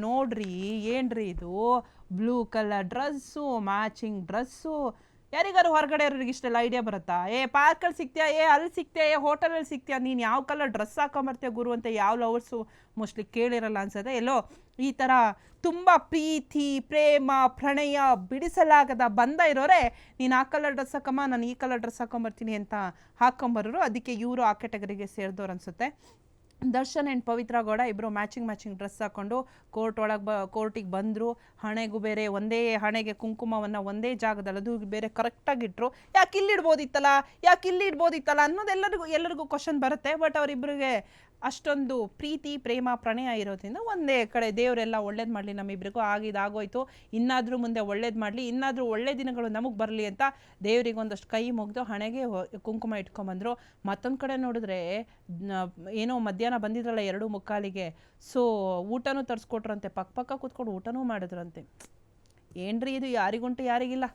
ನೋಡ್ರಿ ಏನ್ರಿ ಇದು blue colour dress matching dress. ಯಾರಿಗಾರು ಹೊರಗಡೆ ಇರೋರಿಗೆ ಇಷ್ಟೆಲ್ಲ ಐಡಿಯಾ ಬರುತ್ತಾ? ಪಾರ್ಕಲ್ಲಿ ಸಿಗ್ತೀಯಾ, ಅಲ್ಲಿ ಸಿಗ್ತೀಯಾ, ಹೋಟೆಲಲ್ಲಿ ಸಿಗ್ತೀಯಾ, ನೀನು ಯಾವ ಕಲರ್ ಡ್ರೆಸ್ ಹಾಕೊಂಬರ್ತೀಯ ಗುರು ಅಂತ ಯಾವ ಲವರ್ಸು ಮೋಸ್ಟ್ಲಿ ಕೇಳಿರಲ್ಲ ಅನ್ಸತ್ತೆ. ಎಲ್ಲೋ ಈ ಥರ ತುಂಬ ಪ್ರೀತಿ ಪ್ರೇಮ ಪ್ರಣಯ ಬಿಡಿಸಲಾಗದ ಬಂದ ಇರೋರೆ ನೀನು ಆ ಕಲರ್ ಡ್ರೆಸ್ ಹಾಕಮ್ಮ, ನಾನು ಈ ಕಲರ್ ಡ್ರೆಸ್ ಹಾಕೊಂಬರ್ತೀನಿ ಅಂತ ಹಾಕೊಂಬರೋರು. ಅದಕ್ಕೆ ಇವರು ಆ ಕ್ಯಾಟಗರಿಗೆ ಸೇರಿದವ್ರು ಅನ್ಸುತ್ತೆ. ದರ್ಶನ್ ಆ್ಯಂಡ್ ಪವಿತ್ರ ಗೌಡ ಇಬ್ಬರು ಮ್ಯಾಚಿಂಗ್ ಡ್ರೆಸ್ ಹಾಕ್ಕೊಂಡು ಕೋರ್ಟಿಗೆ ಬಂದರು. ಹಣೆಗೂ ಬೇರೆ ಒಂದೇ ಹಣೆಗೆ ಕುಂಕುಮವನ್ನು ಒಂದೇ ಜಾಗದಲ್ಲಿ ಅದು ಬೇರೆ ಕರೆಕ್ಟಾಗಿಟ್ರು. ಯಾಕೆ ಇಲ್ಲಿ ಇಡ್ಬೋದಿತ್ತಲ್ಲ ಅನ್ನೋದು ಎಲ್ಲರಿಗೂ ಕ್ವಶನ್ ಬರುತ್ತೆ. ಬಟ್ ಅವರಿಬ್ಬರಿಗೆ ಅಷ್ಟೊಂದು ಪ್ರೀತಿ ಪ್ರೇಮ ಪ್ರಣಯ ಇರೋದ್ರಿಂದ ಒಂದೇ ಕಡೆ ದೇವರೆಲ್ಲ ಒಳ್ಳೇದು ಮಾಡಲಿ, ನಮ್ಮಿಬ್ಬರಿಗೂ ಆಗೋಯ್ತು, ಇನ್ನಾದರೂ ಮುಂದೆ ಒಳ್ಳೇದು ಮಾಡಲಿ, ಇನ್ನಾದರೂ ಒಳ್ಳೆ ದಿನಗಳು ನಮಗೆ ಬರಲಿ ಅಂತ ದೇವರಿಗೆ ಒಂದಷ್ಟು ಕೈ ಮುಗಿದು ಹಣೆಗೆ ಕುಂಕುಮ ಇಟ್ಕೊಂಬಂದರು. ಮತ್ತೊಂದು ಕಡೆ ನೋಡಿದ್ರೆ ಏನೋ ಮಧ್ಯಾಹ್ನ ಬಂದಿದ್ರಲ್ಲ 2:45, ಸೊ ಊಟನೂ ತರಿಸ್ಕೊಟ್ರಂತೆ, ಪಕ್ಕ ಕೂತ್ಕೊಂಡು ಊಟನೂ ಮಾಡಿದ್ರಂತೆ. ಏನ್ರಿ ಇದು, ಯಾರಿಗುಂಟು ಯಾರಿಗಿಲ್ಲ.